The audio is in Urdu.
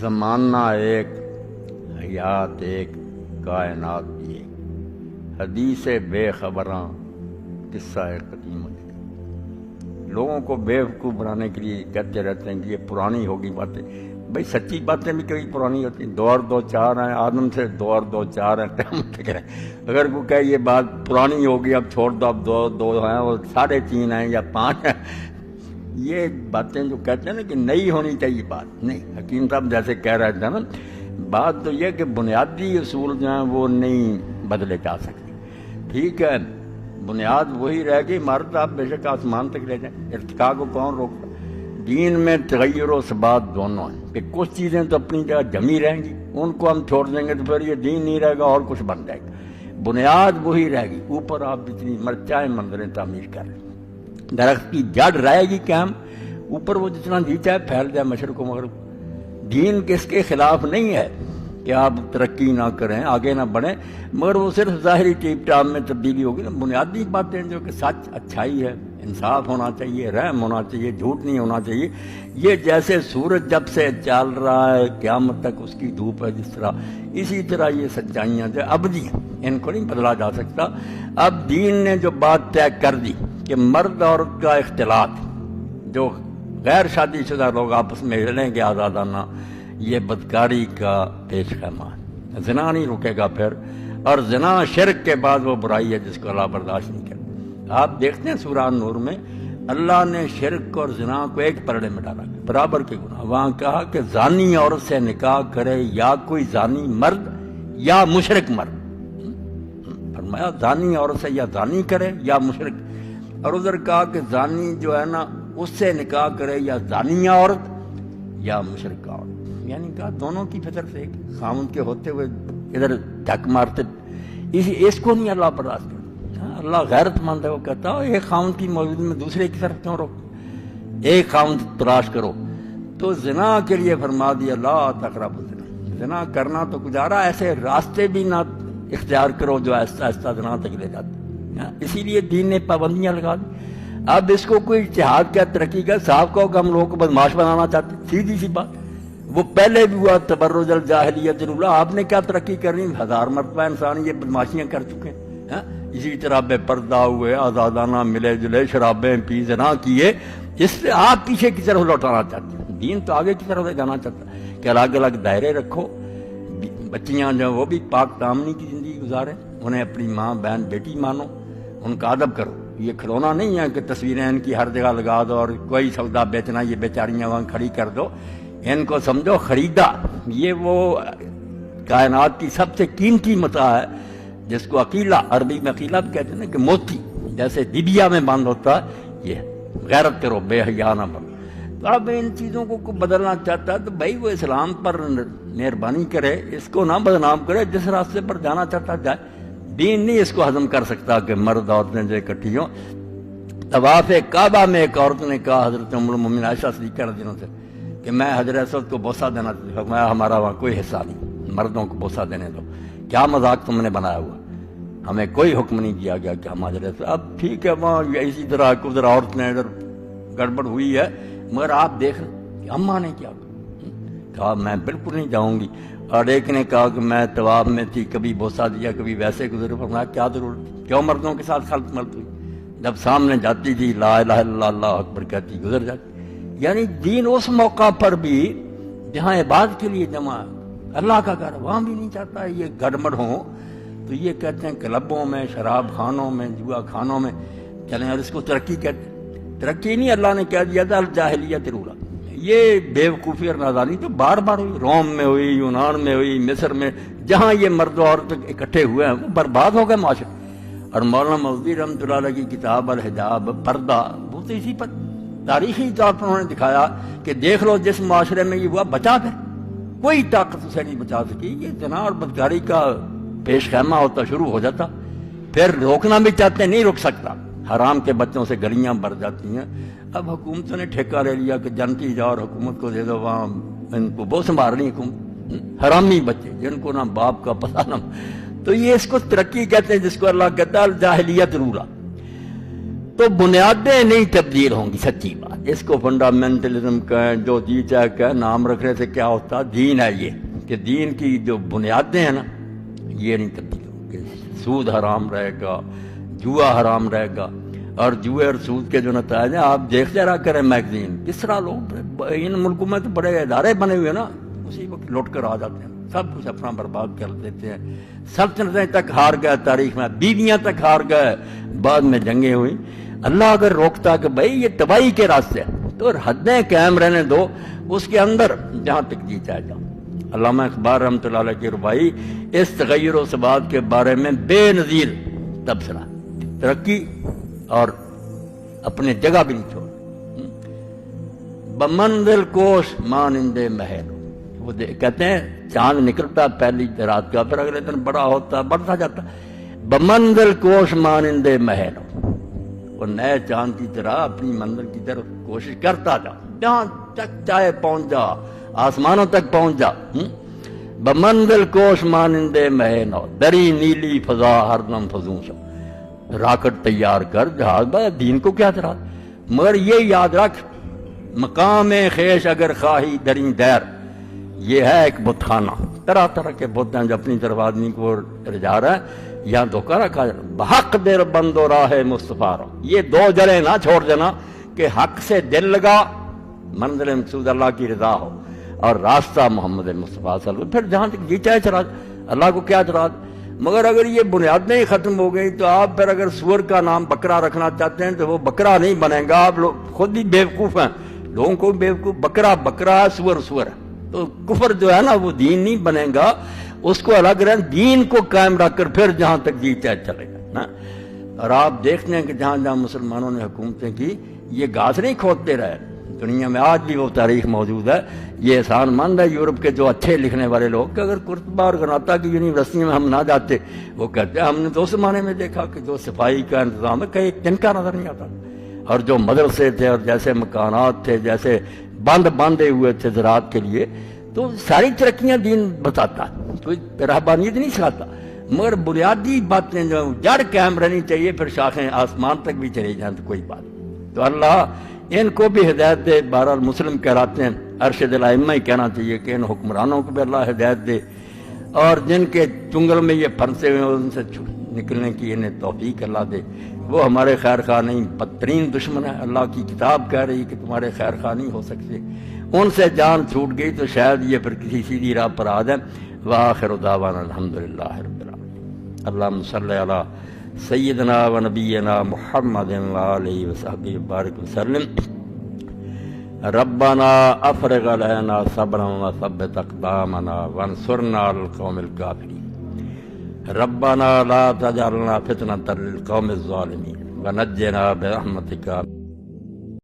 زمانہ ایک، حیات ایک، کائنات بھی ایک، حدیث بے خبراں، قصہ قدیم۔ لوگوں کو بیوقوف بنانے کے لیے کہتے رہتے ہیں کہ یہ پرانی ہوگی باتیں۔ بھائی سچی باتیں بھی کبھی پرانی ہوتی ہیں۔ 2 اور 2 4 ہیں، آدم سے 2 اور 2 4 ہیں، قیامت تک ہیں۔ اگر کوئی کہے یہ بات پرانی ہوگی اب چھوڑ دو، اب 2 2 ہیں اور 3.5 ہیں یا 5 ہیں، یہ باتیں جو کہتے ہیں نا کہ نئی ہونی چاہیے بات، نہیں۔ حکیم صاحب جیسے کہہ رہے تھے نا، بات تو یہ کہ بنیادی اصول جو ہیں وہ نہیں بدلے جا سکتے۔ ٹھیک ہے، بنیاد وہی رہے گی، مرد آپ بے شک آسمان تک لے جائیں، ارتقاء کو کون روکتا؟ دین میں تغیر و ثبات دونوں ہیں کہ کچھ چیزیں تو اپنی جگہ جمی رہیں گی، ان کو ہم چھوڑ دیں گے تو پھر یہ دین نہیں رہے گا اور کچھ بن جائے گا۔ بنیاد وہی رہے گی، اوپر آپ جتنی مرچائیں منظریں تعمیر کر رہے ہیں، درخت کی جڑ رہے گی قائم، اوپر وہ جتنا جی چاہے پھیل جائے مشرق و مغرب۔ دین کس کے خلاف نہیں ہے کہ آپ ترقی نہ کریں، آگے نہ بڑھیں، مگر وہ صرف ظاہری ٹیپ ٹاپ میں تبدیلی ہوگی نا۔ بنیادی باتیں جو کہ سچ، اچھائی ہے، انصاف ہونا چاہیے، رحم ہونا چاہیے، جھوٹ نہیں ہونا چاہیے، یہ جیسے سورج جب سے چل رہا ہے قیامت تک اس کی دھوپ ہے جس طرح، اسی طرح یہ سچائیاں جو ابدی ہیں، ان کو نہیں بدلا جا سکتا۔ اب دین نے جو بات طے کر دی کہ مرد عورت کا اختلاط، جو غیر شادی شدہ لوگ آپس میں رلیں گے آزادانہ، یہ بدکاری کا پیش خیمہ ہے، زنا نہیں رکے گا پھر، اور زنا شرک کے بعد وہ برائی ہے جس کو اللہ برداشت نہیں کرتا۔ آپ دیکھتے ہیں سورہ نور میں اللہ نے شرک اور زنا کو ایک پرڑے میں ڈالا، برابر کے گناہ۔ وہاں کہا کہ زانی عورت سے نکاح کرے یا کوئی زانی مرد یا مشرک مرد، فرمایا زانی عورت سے یا زانی کرے یا مشرک، اور ادھر کہا کہ زانی جو ہے نا اس سے نکاح کرے یا زانیہ عورت یا مشرکہ عورت، یعنی کہا دونوں کی فطر سے ایک خاوند کے ہوتے ہوئے ادھر دھک مارتے، اس کو نہیں اللہ برداشت کرتا۔ اللہ غیرت مند ہے، وہ کہتا ہے ایک خاوند کی موجودگی میں دوسرے کی طرف کیوں روک، ایک خاوند تلاش کرو۔ تو زنا کے لیے فرما دیا لا تقربوا الزنا، زنا کرنا تو گزارا، ایسے راستے بھی نہ اختیار کرو جو آہستہ آہستہ زنا تک لے جاتے۔ اسی لیے دین نے پابندیاں لگا دی۔ اب اس کو کوئی اتحاد کیا ترقی کا صاحب کہو کہ ہم لوگوں کو بدماش بنانا چاہتے، سیدھی سی بات۔ وہ پہلے بھی ہوا تبرج الجاہلیت الاولی، آپ نے کیا ترقی کرنی؟ 1000 مرتبہ انسان یہ بدماشیاں کر چکے ہیں۔ اسی طرح بے پردہ ہوئے، آزادانہ ملے جلے، شرابیں پی، زنا کیے، اس سے آپ پیچھے کی طرف لوٹانا چاہتے ہیں۔ دین تو آگے کی طرف لے جانا چاہتا ہے کہ الگ الگ دائرے رکھو، بچیاں جو وہ بھی پاک دامنی کی زندگی گزاریں، انہیں اپنی ماں بہن بیٹی مانو، ان کا ادب کرو۔ یہ کھلونا نہیں ہے کہ تصویریں ان کی ہر جگہ لگا دو اور کوئی سودا بیچنا، یہ بیچاریاں وہاں کھڑی کر دو، ان کو سمجھو خریدا۔ یہ وہ کائنات کی سب سے قیمتی متاع ہے جس کو عقیلہ، عربی میں عقیلہ بھی کہتے ہیں نا، کہ موتی جیسے دبیا میں بند ہوتا ہے، یہ غیرت کرو، بے حیا نہ بنو۔ تو اب ان چیزوں کو کوئی بدلنا چاہتا ہے تو بھائی وہ اسلام پر مہربانی کرے، اس کو نہ بدنام کرے، جس راستے پر جانا چاہتا جائے۔ دین نہیں اس کو ہضم کر سکتا کہ مرد عورتیں جو اکٹھی ہوں۔ طواف کعبہ میں ایک عورت نے کہا حضرت ام المؤمنین عائشہ صدیقہ رضی اللہ عنہا سے کہ میں حجر اسود کو بوسہ دینا چاہتا ہوں، ہمارا وہاں کوئی حصہ نہیں، مردوں کو بوسہ دینے دو، کیا مذاق تم نے بنایا ہوا، ہمیں کوئی حکم نہیں دیا گیا کہ ہم حجر اسود۔ اب ٹھیک ہے وہاں اسی طرح ادھر عورت نے ادھر گڑبڑ ہوئی ہے، مگر آپ دیکھ کہ اماں نے کیا کہا میں بالکل نہیں جاؤں گی، اور ایک نے کہا کہ میں طواف میں تھی، کبھی بوسہ دیا کبھی ویسے گزر، فرمایا کیا ضرورت تھی، کیوں مردوں کے ساتھ خلط ملط ہوئی، جب سامنے جاتی تھی لا الہ الا اللہ اللہ اکبر کہتی گزر جاتی۔ یعنی دین اس موقع پر بھی جہاں عبادت کے لیے جمع اللہ کا گھر، وہاں بھی نہیں چاہتا یہ گڑبڑ ہو۔ تو یہ کہتے ہیں کلبوں میں، شراب خانوں میں، جوا خانوں میں چلیں، اور اس کو ترقی کہتے ہیں۔ ترقی نہیں، اللہ نے کہہ دیا تھا الجاہلیت الاولی۔ یہ بیوقوفی اور نادانی تو بار بار ہوئی، روم میں ہوئی، یونان میں ہوئی، مصر میں، جہاں یہ مرد و عورت اکٹھے ہوئے ہیں وہ برباد ہو گئے معاشرے۔ اور مولانا مودودی رحمۃ اللہ علیہ کی کتاب الحجاب، پردہ، وہ تو اسی پر تاریخی طور پر انہوں نے دکھایا کہ دیکھ لو جس معاشرے میں یہ ہوا بچا پھر کوئی طاقت اسے نہیں بچا سکی۔ یہ زنا اور بدکاری کا پیش خیمہ ہوتا شروع ہو جاتا، پھر روکنا بھی چاہتے نہیں رک سکتا، حرام کے بچوں سے گلیاں بھر جاتی ہیں۔ اب حکومتوں نے ٹھیکہ لے لیا کہ جنتی جاؤ اور حکومت کو دے دو، وہاں ان کو وہ سنبھال رہی حکومت، حرامی بچے جن کو نہ باپ کا پتہ نہ۔ تو یہ اس کو ترقی کہتے ہیں جس کو اللہ کہتا ہے الجاہلیت الاولی۔ تو بنیادیں نہیں تبدیل ہوں گی، سچی بات۔ اس کو فنڈامنٹلزم کہیں، جو جی چاہے کہ نام رکھنے سے کیا ہوتا، دین ہے یہ، کہ دین کی جو بنیادیں ہیں نا یہ نہیں تبدیل ہوں کہ سود حرام رہے گا، جوا حرام رہے گا، اور جوئے اور سود کے جو نتائج ہیں آپ دیکھتے رہا کریں میگزین، کس طرح لوگ ان ملکوں میں تو بڑے ادارے بنے ہوئے نا، اسی وقت لوٹ کر آ جاتے ہیں، سب کچھ اپنا برباد کر دیتے ہیں، سلطنتیں تک ہار گئے تاریخ میں، بیویاں تک ہار گئے، بعد میں جنگیں ہوئی۔ اللہ اگر روکتا کہ بھائی یہ تباہی کے راستے ہیں تو حدیں قائم رہنے دو، اس کے اندر جہاں تک جی چاہے جاؤ۔ علامہ اقبال رحمۃ اللہ علیہ کی ربائی اس تغیر و ثبات کے بارے میں بے نظیر تبصرہ، ترقی اور اپنے جگہ بھی نہیں چھوڑ۔ بمنزل کوش مانندے محل، وہ کہتے ہیں چاند نکلتا پہلی رات کا، پھر اگلے دن بڑا ہوتا بڑھتا جاتا، بمنزل کوش مانندے محل، وہ نئے چاند کی طرح اپنی منزل کی طرف کوشش کرتا جا، جہاں تک چاہے پہنچ جا، آسمانوں تک پہنچ جا۔ بمنزل کوش مانندے محل، دری نیلی فضا ہر دم فضوں شو، راکٹ تیار کر جہاز با، دین کو کیا ترا، مگر یہ یاد رکھ مقام خیش اگر خواہی دریں دیر، یہ ہے ایک بت خانہ، طرح طرح کے بت ہیں جو اپنی طرف آدمی کو رجا رہا ہے، یہاں دھوکہ رکھا جائے، بحق دل بند و راہ مصطفیٰ رو، یہ دو جڑیں نہ چھوڑ دینا کہ حق سے دل لگا، منزل مقصود اللہ کی رضا ہو، اور راستہ محمد مصطفیٰ صلی اللہ علیہ وسلم، پھر جہاں تک جی چاہے چلا، اللہ کو کیا چلا۔ مگر اگر یہ بنیادیں ہی ختم ہو گئی تو آپ پھر اگر سور کا نام بکرا رکھنا چاہتے ہیں تو وہ بکرا نہیں بنے گا، آپ لوگ خود ہی بیوقوف ہیں، لوگوں کو بیوقوف، بکرا بکرا، سور سور ہے، تو کفر جو ہے نا وہ دین نہیں بنے گا، اس کو الگ رہن، دین کو قائم رکھ کر پھر جہاں تک جی چاہے چلے گا نا۔ اور آپ دیکھتے ہیں کہ جہاں جہاں مسلمانوں نے حکومتیں کی، یہ گھاس نہیں کھودتے رہے، دنیا میں آج بھی وہ تاریخ موجود ہے۔ یہ احسان مند ہے یورپ کے جو اچھے لکھنے والے لوگ کہ اگر قرطبہ اور گناتا کی یونیورسٹی میں ہم نہ جاتے، وہ کہتے ہیں ہم نے تو زمانے میں دیکھا کہ جو صفائی کا انتظام ہے کہیں تنکا نظر نہیں آتا، اور جو مدرسے تھے اور جیسے مکانات تھے، جیسے باندھے ہوئے تھے زراعت کے لیے، تو ساری ترقیاں دین بتاتا، کوئی رہبانیت نہیں سکھاتا، مگر بنیادی باتیں جو جڑ قائم رہنی چاہیے، پھر شاخیں آسمان تک بھی چلی جائیں تو کوئی بات۔ تو اللہ ان کو بھی ہدایت دے، بہرحال مسلم کہلاتے ہیں، ارشد الائمہ ہی کہنا چاہیے کہ ان حکمرانوں کو بھی اللہ ہدایت دے، اور جن کے چنگل میں یہ پھنسے ہوئے ہیں ان سے نکلنے کی انہیں توفیق اللہ دے۔ وہ ہمارے خیر خواہ نہیں، بدترین دشمن ہے، اللہ کی کتاب کہہ رہی کہ تمہارے خیر خواہ نہیں ہو سکتے، ان سے جان چھوٹ گئی تو شاید یہ پھر کسی سیدھی راہ پر آ جائیں۔ وآخر دعوانا الحمدللہ رب العالمین۔ اللہم صلی علی سیدنا و نبینا محمد وآلہ وصحبہ وبارک وسلم۔ ربنا افرغ علینا صبرا وثبت اقدامنا وانصرنا علی القوم الکافرین۔ ربنا لا تجعلنا فتنة للقوم الظالمین ونجنا برحمتک